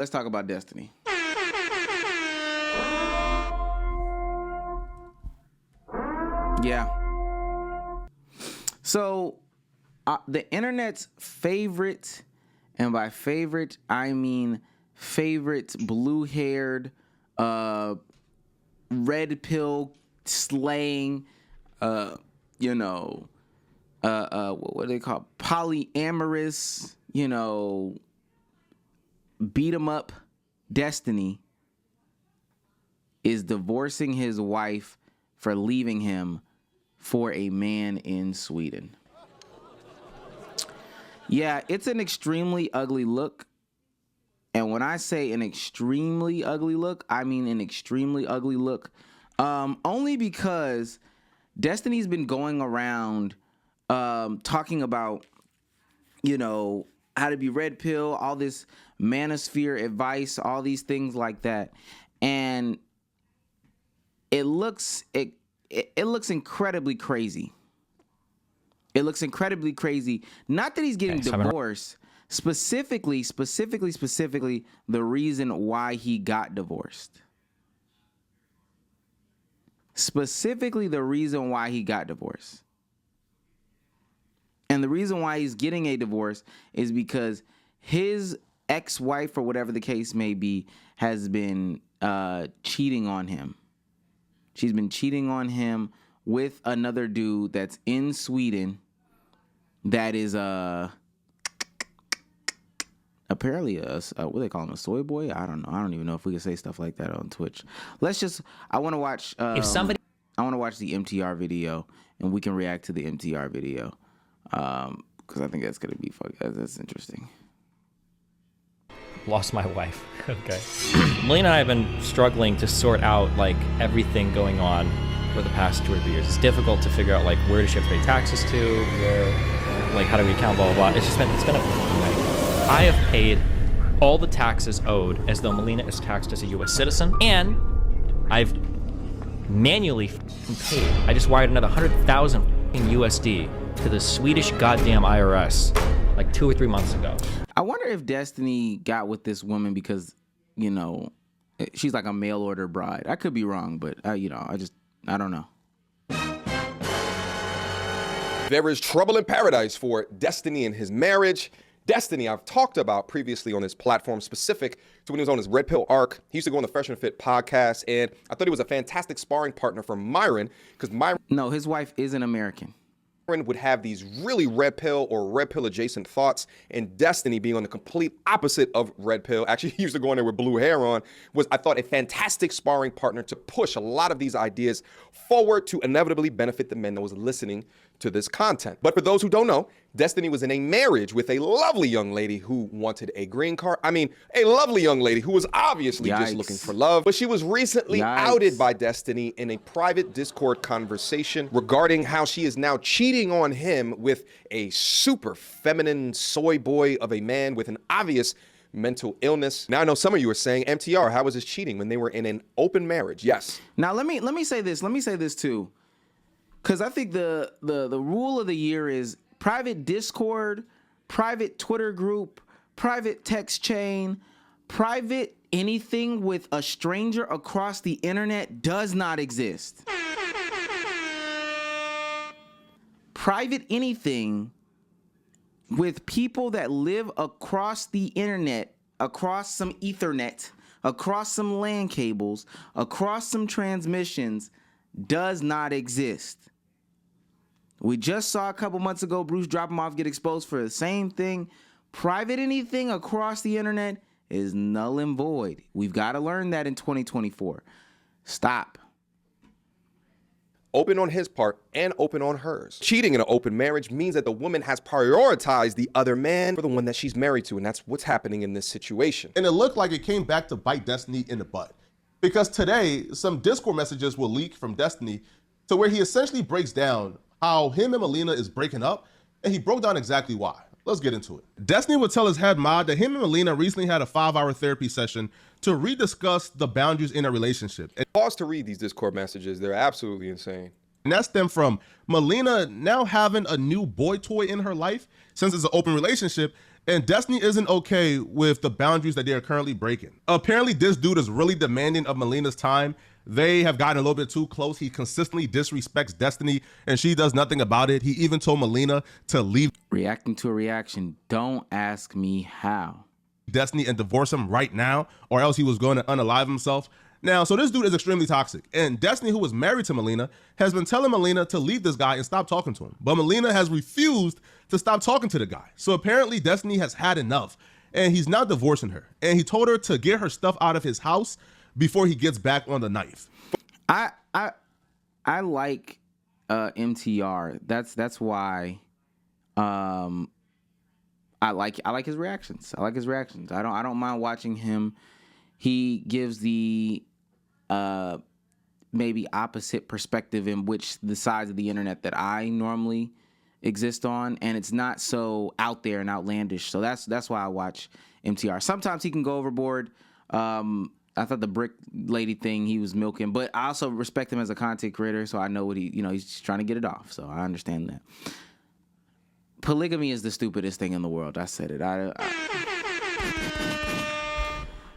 Let's talk about Destiny. Yeah. So, the internet's favorite, and by favorite, I mean favorite blue-haired, red pill slaying, what do they call polyamorous, beat 'em up Destiny is divorcing his wife for leaving him for a man in Sweden. Yeah, it's an extremely ugly look. And when I say an extremely ugly look, I mean an extremely ugly look. Only because Destiny's been going around talking about, how to be red pill, all this manosphere advice, all these things like that. And it looks incredibly crazy. It looks incredibly crazy. Not that he's getting divorced. Specifically, the reason why he got divorced. Specifically, the reason why he got divorced. And the reason why he's getting a divorce is because his ex-wife, or whatever the case may be, has been cheating on him. She's been cheating on him with another dude that's in Sweden that is apparently what do they call him, a soy boy? I don't know. I don't even know if we can say stuff like that on Twitch. I want to watch I want to watch the MTR video, and we can react to the MTR video because I think that's going to be that's interesting. Lost my wife. Okay. Melina and I have been struggling to sort out like everything going on for the past 2 or 3 years. It's difficult to figure out like where does she have to pay taxes to, how do we account, blah, blah, blah. It's been a I have paid all the taxes owed as though Melina is taxed as a US citizen, and I've manually paid. I just wired another 100,000 USD to the Swedish goddamn IRS like 2 or 3 months ago. I wonder if Destiny got with this woman because, she's like a mail order bride. I could be wrong, but I don't know. There is trouble in paradise for Destiny and his marriage. Destiny, I've talked about previously on this platform, specific to when he was on his Red Pill arc. He used to go on the Fresh and Fit podcast, and I thought he was a fantastic sparring partner for Myron, because Myron... No, his wife isn't American. Would have these really red pill or red pill adjacent thoughts, and Destiny, being on the complete opposite of red pill, actually he used to go in there with blue hair on, was, I thought, a fantastic sparring partner to push a lot of these ideas forward to inevitably benefit the men that was listening to this content. But for those who don't know, Destiny was in a marriage with a lovely young lady who wanted a green card. I mean, a lovely young lady who was obviously just looking for love. But she was recently outed by Destiny in a private Discord conversation regarding how she is now cheating on him with a super feminine soy boy of a man with an obvious mental illness. Now I know some of you are saying, MTR, how was this cheating when they were in an open marriage? Yes. Now let me say this. Let me say this too. Because I think the rule of the year is private Discord, private Twitter group, private text chain, private anything with a stranger across the internet does not exist. Private anything with people that live across the internet, across some Ethernet, across some LAN cables, across some transmissions, does not exist. We just saw a couple months ago Bruce Dropomoff get exposed for the same thing. Private anything across the internet is null and void. We've got to learn that in 2024. Stop. Open on his part and open on hers. Cheating in an open marriage means that the woman has prioritized the other man for the one that she's married to, and that's what's happening in this situation. And it looked like it came back to bite Destiny in the butt. Because today, some Discord messages will leak from Destiny to where he essentially breaks down how him and Melina is breaking up, and he broke down exactly why. Let's get into it. Destiny would tell his head mod that him and Melina recently had a 5-hour therapy session to rediscuss the boundaries in a relationship. And pause to read these Discord messages. They're absolutely insane. And that stemmed from Melina now having a new boy toy in her life, since it's an open relationship, And Destiny isn't okay with the boundaries that they are currently breaking. Apparently, this dude is really demanding of Melina's time. They have gotten a little bit too close. He consistently disrespects Destiny, and she does nothing about it. He even told Melina to leave Reacting to a reaction. Don't ask me how. Destiny and divorce him right now, or else he was going to unalive himself. Now, so this dude is extremely toxic, and Destiny, who was married to Melina, has been telling Melina to leave this guy and stop talking to him. But Melina has refused to stop talking to the guy. So apparently Destiny has had enough, and he's now divorcing her. And he told her to get her stuff out of his house before he gets back on the knife. I like MTR. That's why I like his reactions. I like his reactions. I don't mind watching him. He gives the maybe opposite perspective in which the sides of the internet that I normally exist on, and it's not so out there and outlandish. So that's why I watch MTR. Sometimes he can go overboard. I thought the brick lady thing he was milking, but I also respect him as a content creator, so I know what he's just trying to get it off. So I understand that. Polygamy is the stupidest thing in the world. I said it.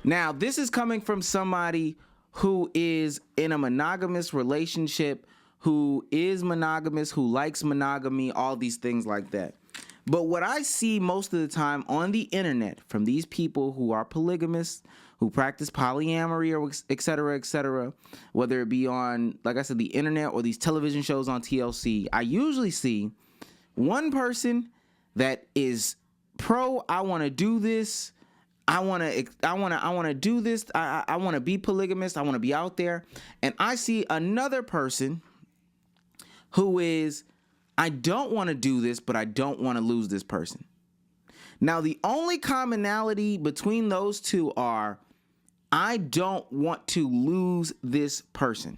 Now, this is coming from somebody who is in a monogamous relationship, who is monogamous, who likes monogamy, all these things like that. But what I see most of the time on the internet from these people who are polygamists, who practice polyamory, or et cetera, whether it be on, like I said, the internet or these television shows on TLC, I usually see one person that is pro, I want to do this, I want to do this, I want to be polygamist, I want to be out there, and I see another person who is, I don't want to do this, but I don't want to lose this person. Now, the only commonality between those two are, I don't want to lose this person.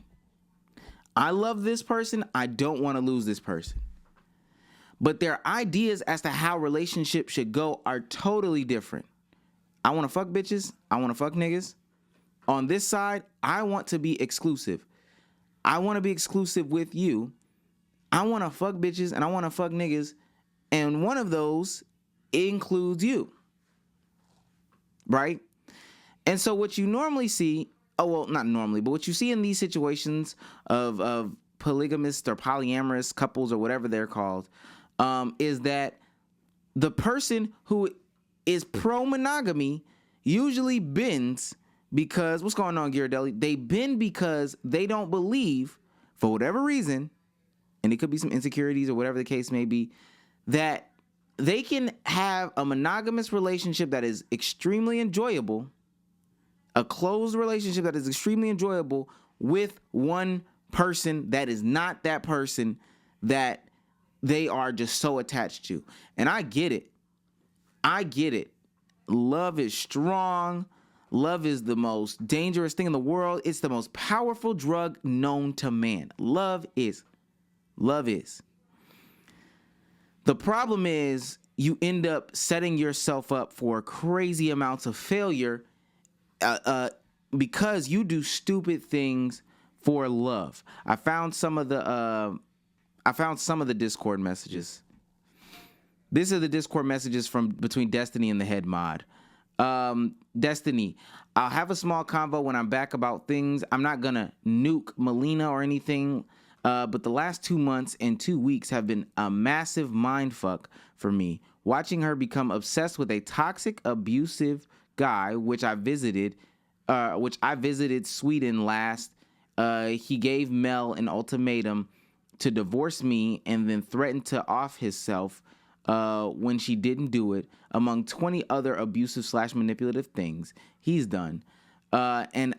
I love this person, I don't want to lose this person. But their ideas as to how relationships should go are totally different. I want to fuck bitches. I want to fuck niggas. On this side, I want to be exclusive. I want to be exclusive with you. I want to fuck bitches and I want to fuck niggas. And one of those includes you. Right? And so what you normally see, not normally, but what you see in these situations of polygamist or polyamorous couples or whatever they're called, is that the person who is pro-monogamy usually bends because, what's going on, Ghirardelli? They bend because they don't believe, for whatever reason, and it could be some insecurities or whatever the case may be, that they can have a monogamous relationship that is extremely enjoyable, a closed relationship that is extremely enjoyable with one person that is not that person that they are just so attached to. And I get it. Love is strong. Love is the most dangerous thing in the world. It's the most powerful drug known to man. Love is. The problem is you end up setting yourself up for crazy amounts of failure because you do stupid things for love. I found some of the Discord messages. These are the Discord messages from between Destiny and the head mod. Destiny, I'll have a small convo when I'm back about things. I'm not gonna nuke Melina or anything, but the last 2 months and 2 weeks have been a massive mindfuck for me. Watching her become obsessed with a toxic, abusive guy, which I visited Sweden last. He gave Mel an ultimatum to divorce me and then threatened to off himself when she didn't do it, among 20 other abusive / manipulative things he's done, and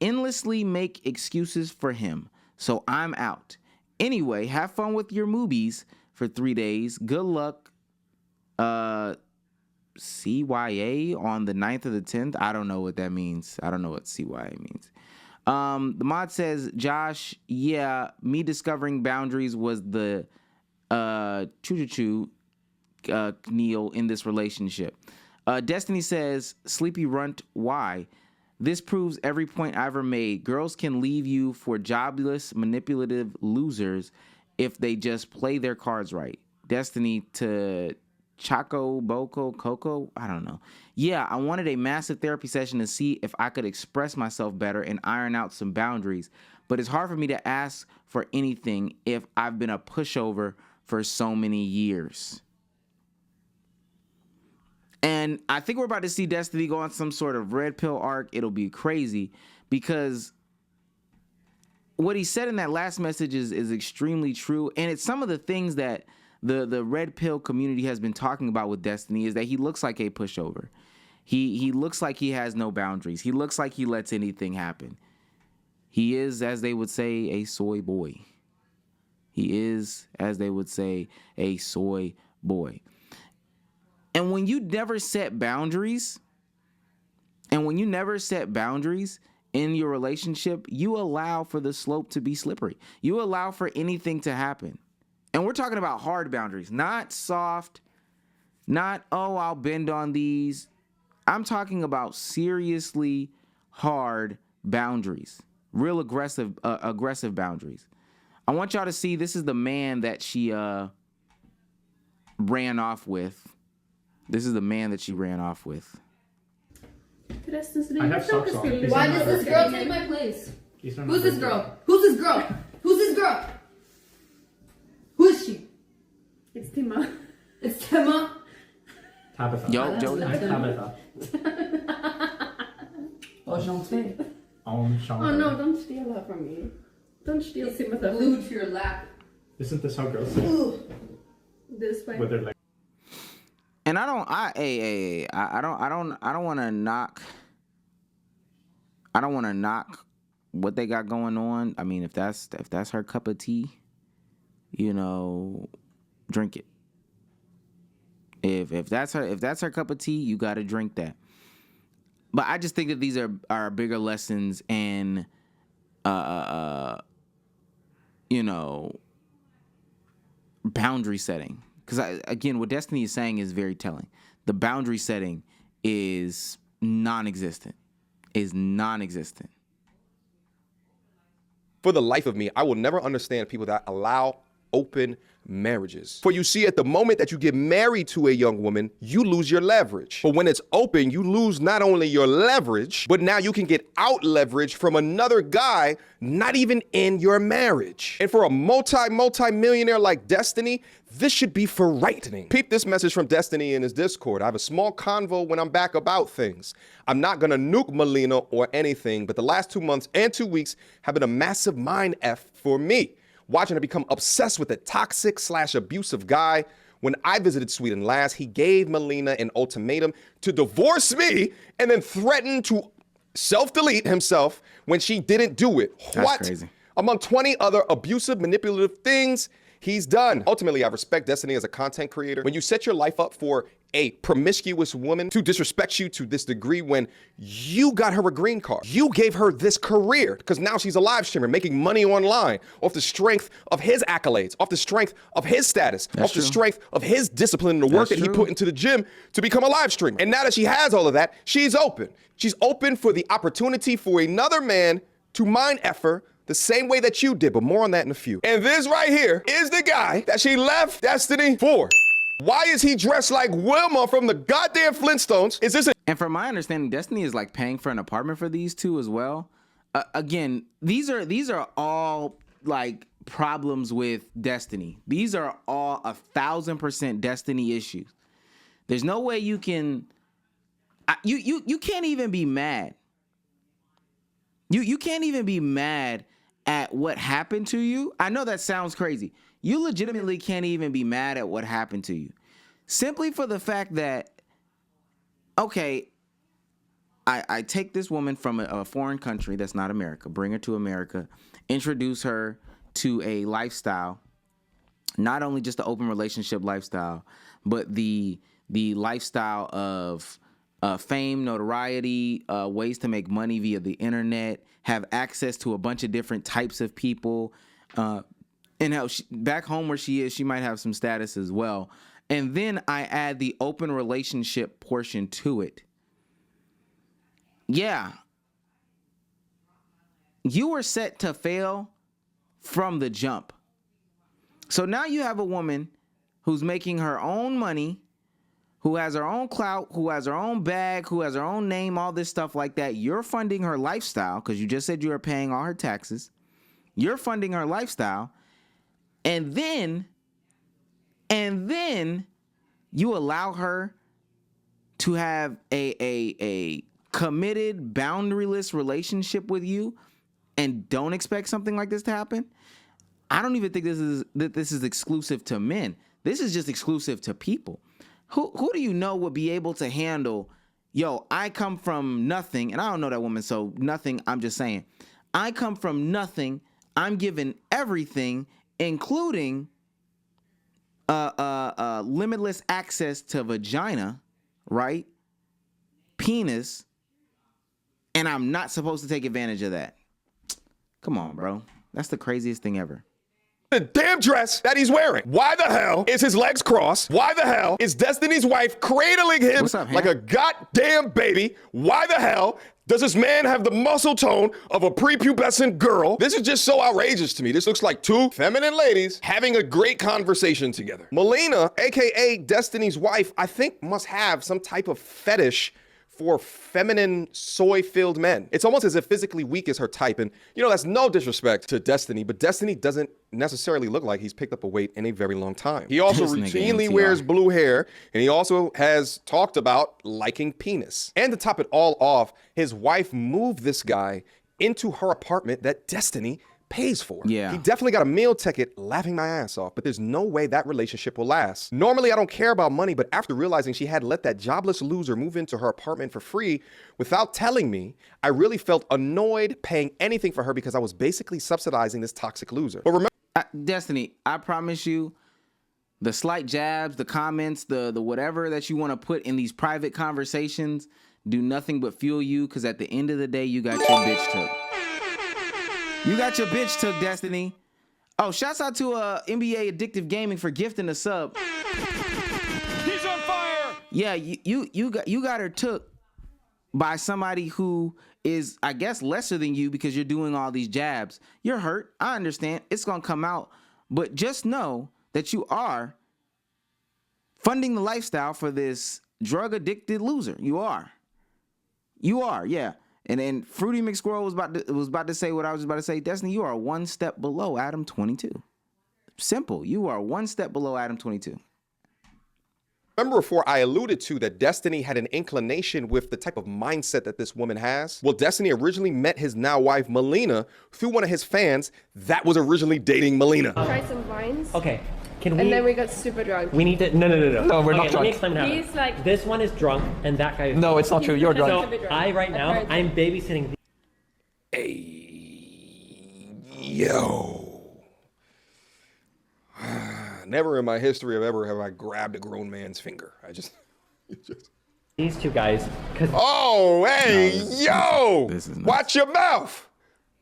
endlessly make excuses for him. So I'm out. Anyway, have fun with your movies for 3 days. Good luck. CYA on the 9th or the 10th. I don't know what that means. I don't know what CYA means. The mod says, Josh, yeah, me discovering boundaries was the Neil in this relationship. Destiny says, Sleepy Runt, why? This proves every point I ever made. Girls can leave you for jobless, manipulative losers if they just play their cards right. Destiny to Choco Boko Coco. I don't know. Yeah, I wanted a massive therapy session to see if I could express myself better and iron out some boundaries. But it's hard for me to ask for anything if I've been a pushover for so many years. And I think we're about to see Destiny go on some sort of red pill arc. It'll be crazy because what he said in that last message is extremely true. And it's some of the things that the red pill community has been talking about with Destiny is that he looks like a pushover. He looks like he has no boundaries. He looks like he lets anything happen. He is, as they would say, a soy boy. He is, as they would say, a soy boy. And when you never set boundaries, in your relationship, you allow for the slope to be slippery. You allow for anything to happen. And we're talking about hard boundaries, not soft, not, oh, I'll bend on these. I'm talking about seriously hard boundaries, real aggressive boundaries. I want y'all to see this is the man that she ran off with. This is the man that she ran off with. I have socks on. Why does this girl take my place? Who's this girl? Who's this girl? Who's this girl? Who is she? It's Tima. It's Tima? Tabitha. Yo, Jody. Tabitha. Enchanté. Oh no, don't steal that from me. Don't steal Tima. Glued to your lap. Isn't this how girls say? This way. With their legs. And I don't want to knock. I don't want to knock what they got going on. I mean, if that's her cup of tea, you know, drink it. If that's her cup of tea, you got to drink that. But I just think that these are bigger lessons in, you know, boundary setting. Because, again, what Destiny is saying is very telling. The boundary setting is non-existent. For the life of me, I will never understand people that allow open marriages. For you see, at the moment that you get married to a young woman, you lose your leverage. But when it's open, you lose not only your leverage, but now you can get out leverage from another guy, not even in your marriage. And for a multi-millionaire like Destiny, this should be frightening. Peep this message from Destiny in his Discord. I have a small convo when I'm back about things. I'm not gonna nuke Melina or anything, but the last 2 months and 2 weeks have been a massive mind F for me. Watching her become obsessed with a toxic/abusive guy. When I visited Sweden last, he gave Melina an ultimatum to divorce me and then threatened to self-delete himself when she didn't do it. That's what? crazy. Among 20 other abusive, manipulative things he's done. Ultimately, I respect Destiny as a content creator. When you set your life up for a promiscuous woman to disrespect you to this degree when you got her a green card, you gave her this career because now she's a live streamer making money online off the strength of his accolades, off the strength of his status, off the strength of his discipline and the work that he put into the gym to become a live streamer. And now that she has all of that, she's open. She's open for the opportunity for another man to mind effer the same way that you did, but more on that in a few. And this right here is the guy that she left Destiny for. Why is he dressed like Wilma from the goddamn Flintstones? Is this a... And from my understanding, Destiny is like paying for an apartment for these two as well. Again, these are all like problems with Destiny. These are all 1,000% Destiny issues. There's no way you can... You can't even be mad. You can't even be mad at what happened to you. I know that sounds crazy. You legitimately can't even be mad at what happened to you. Simply for the fact that, okay, I take this woman from a foreign country that's not America, bring her to America, introduce her to a lifestyle, not only just the open relationship lifestyle, but the lifestyle of fame, notoriety, ways to make money via the internet, have access to a bunch of different types of people, and how back home where she is, she might have some status as well. And then I add the open relationship portion to it. Yeah. You were set to fail from the jump. So now you have a woman who's making her own money, who has her own clout, who has her own bag, who has her own name, all this stuff like that. You're funding her lifestyle because you just said you were paying all her taxes. You're funding her lifestyle. And then you allow her to have a committed, boundaryless relationship with you and don't expect something like this to happen. I don't even think this is exclusive to men. This is just exclusive to people. Who do you know would be able to handle, yo, I come from nothing, and I don't know that woman, so nothing, I'm just saying. I come from nothing, I'm given everything, including limitless access to vagina, right? Penis, and I'm not supposed to take advantage of that. Come on, bro. That's the craziest thing ever. The damn dress that he's wearing. Why the hell is his legs crossed? Why the hell is Destiny's wife cradling him like a goddamn baby? Why the hell does this man have the muscle tone of a prepubescent girl? This is just so outrageous to me. This looks like two feminine ladies having a great conversation together. Melina, aka Destiny's wife, I think must have some type of fetish for feminine, soy-filled men. It's almost as if physically weak is her type. And, you know, that's no disrespect to Destiny, but Destiny doesn't necessarily look like he's picked up a weight in a very long time. He also routinely wears blue hair, and he also has talked about liking penis. And to top it all off, his wife moved this guy into her apartment that Destiny pays for. Yeah. He definitely got a meal ticket, laughing my ass off, but there's no way that relationship will last. Normally, I don't care about money, but after realizing she had let that jobless loser move into her apartment for free without telling me, I really felt annoyed paying anything for her because I was basically subsidizing this toxic loser. But remember, Destiny, I promise you, the slight jabs, the comments, the whatever that you want to put in these private conversations do nothing but fuel you, because at the end of the day, you got your bitch took. You got your bitch took, Destiny. Oh, shouts out to NBA Addictive Gaming for gifting a sub. He's on fire. Yeah, you got her took by somebody who is, I guess, lesser than you because you're doing all these jabs. You're hurt. I understand. It's gonna come out, but just know that you are funding the lifestyle for this drug addicted loser. You are, yeah. And then Fruity McSquirrel was about to say what I was about to say. Destiny, you are one step below Adam 22. Simple. You are one step below Adam 22. remember before I alluded to that Destiny had an inclination with the type of mindset that this woman has? Well, Destiny originally met his now wife, Melina, through one of his fans that was originally dating Melina. Try some vines. Okay. Can we? And then we got super drunk. We need to. No. No, we're not Let drunk. me explain what happened. He's like- This one is drunk, and that guy is No, it's not true. You're So drunk. I right now, I'm babysitting. Hey, yo. Never in my history of ever have I grabbed a grown man's finger. These two guys. Oh, hey, yo! this is nuts. Watch your mouth!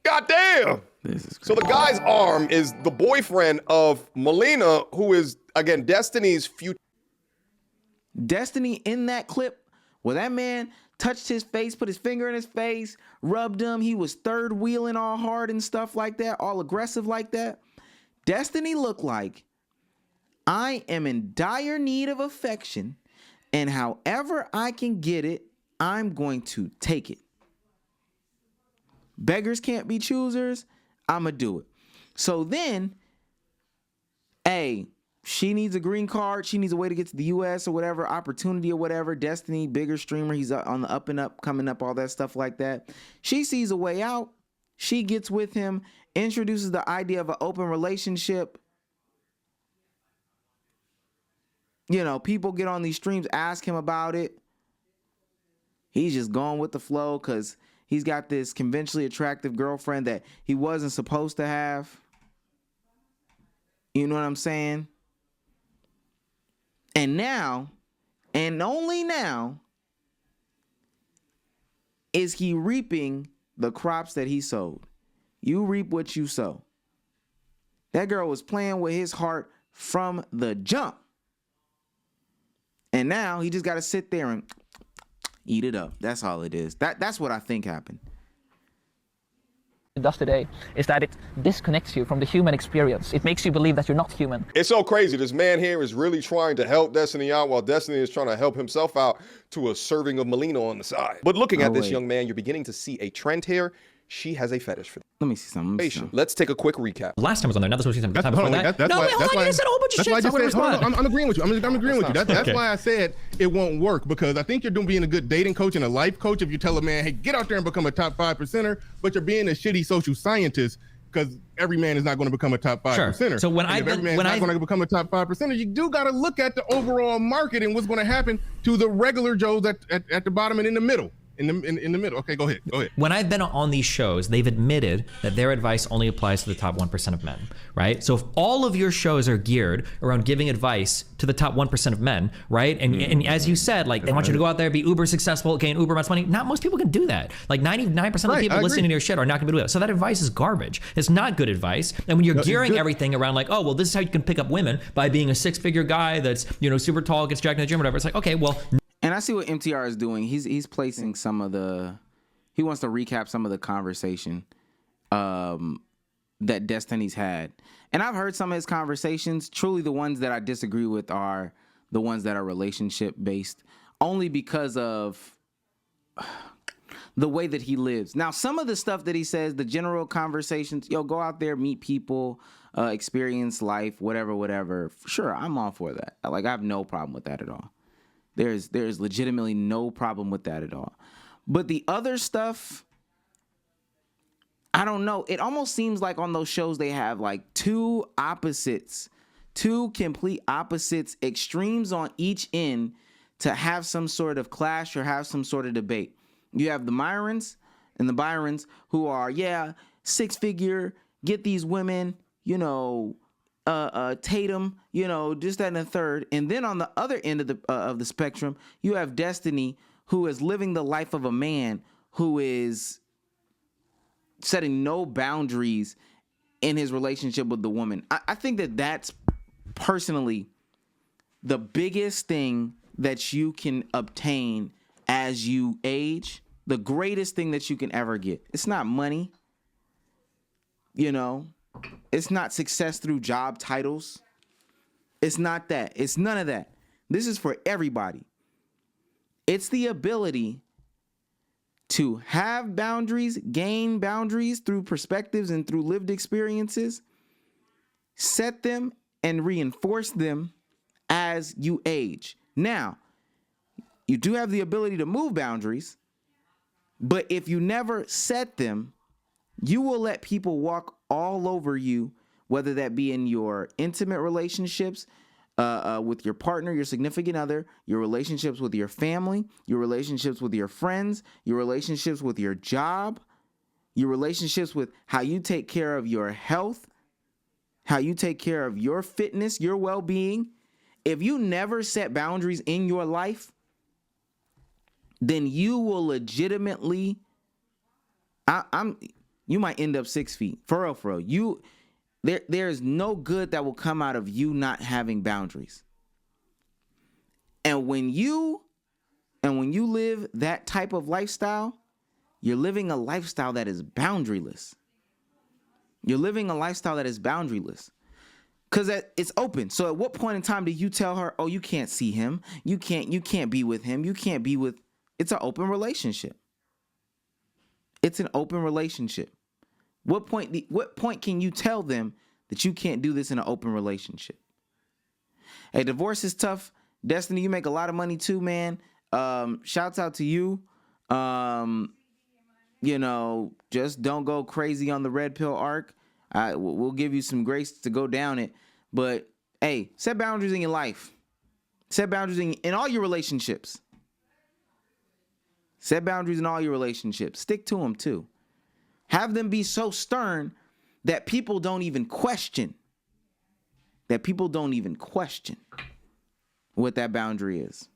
Goddamn! This is So the guy's arm is the boyfriend of Melina, who is, again, Destiny's future. Destiny in that clip where that man touched his face, put his finger in his face, rubbed him. He was third wheeling all hard and stuff like that, all aggressive like that. Destiny looked like, I am in dire need of affection, and however I can get it, I'm going to take it. Beggars can't be choosers. I'ma do it. So then, hey, she needs a green card. She needs a way to get to the U.S. or whatever, opportunity or whatever. Destiny, bigger streamer. He's on the up and up, coming up, all that stuff like that. She sees a way out. She gets with him, introduces the idea of an open relationship. You know, people get on these streams, ask him about it. He's just going with the flow because he's got this conventionally attractive girlfriend that he wasn't supposed to have. You know what I'm saying? And now, and only now, is he reaping the crops that he sowed. You reap what you sow. That girl was playing with his heart from the jump. And now he just got to sit there and eat it up. That's all it is. That's what I think happened. it does today is that it disconnects you from the human experience. It makes you believe that you're not human. It's so crazy. This man here is really trying to help Destiny out while Destiny is trying to help himself out to a serving of Melina on the side. But looking at this young man, you're beginning to see a trend here. She has a fetish for Let me see something. Let's take a quick recap. Last time I was on there. Now this was time before that. That's No, why, wait, hold that's on. why, You just said a whole bunch of that's shit. why I just So said, what was I'm agreeing with you. I'm agreeing with you. That's okay. why I said it won't work, because I think you're being a good dating coach and a life coach if you tell a man, hey, get out there and become a top 5%er, but you're being a shitty social scientist, because every man is not going to become a top 5%er. Sure. So when every man is not going to become a top 5%er, you do got to look at the overall market and what's going to happen to the regular Joes at the bottom and in the middle. In the middle. Okay, go ahead. When I've been on these shows, they've admitted that their advice only applies to the top 1% of men, right? So if all of your shows are geared around giving advice to the top 1% of men, right? And as you said, like, they want you to go out there, be uber successful, gain uber amounts of money. Not most people can do that. Like 99% of the people listening to your shit are not gonna be able to do that. So that advice is garbage. It's not good advice. And when you're gearing everything around like, oh, well, this is how you can pick up women by being a 6-figure guy that's, you know, super tall, gets jacked in the gym, whatever. It's like, okay, well. And I see what MTR is doing. He's placing some of he wants to recap some of the conversation that Destiny's had. And I've heard some of his conversations. Truly the ones that I disagree with are the ones that are relationship based, only because of the way that he lives. Now, some of the stuff that he says, the general conversations, go out there, meet people, experience life, whatever. Sure, I'm all for that. Like, I have no problem with that at all. There's legitimately no problem with that at all. But the other stuff, I don't know. It almost seems like on those shows they have like two complete opposites, extremes on each end to have some sort of clash or have some sort of debate. You have the Myrons and the Byrons who are, 6-figure, get these women, Tatum, just that and the third. And then on the other end of the spectrum, you have Destiny, who is living the life of a man who is setting no boundaries in his relationship with the woman. I think that that's personally the biggest thing that you can obtain as you age, the greatest thing that you can ever get. It's not money, It's not success through job titles. It's not that. It's none of that. This is for everybody. It's the ability to have boundaries, gain boundaries through perspectives and through lived experiences, set them and reinforce them as you age. Now, you do have the ability to move boundaries, but if you never set them, you will let people walk all over you, whether that be in your intimate relationships, with your partner, your significant other, your relationships with your family, your relationships with your friends, your relationships with your job, your relationships with how you take care of your health, how you take care of your fitness, your well-being. If you never set boundaries in your life, then you will legitimately, you might end up 6 feet. For real. There's no good that will come out of you not having boundaries. And when you live that type of lifestyle, you're living a lifestyle that is boundaryless. You're living a lifestyle that is boundaryless. Because it's open. So at what point in time do you tell her, oh, you can't see him, you can't be with him, it's an open relationship. It's an open relationship. What point can you tell them that you can't do this in an open relationship? Hey, divorce is tough. Destiny, you make a lot of money too, man. Shouts out to you. Just don't go crazy on the red pill arc. We'll give you some grace to go down it. But hey, set boundaries in your life. Set boundaries in all your relationships. Set boundaries in all your relationships. Stick to them too. Have them be so stern that people don't even question. What that boundary is.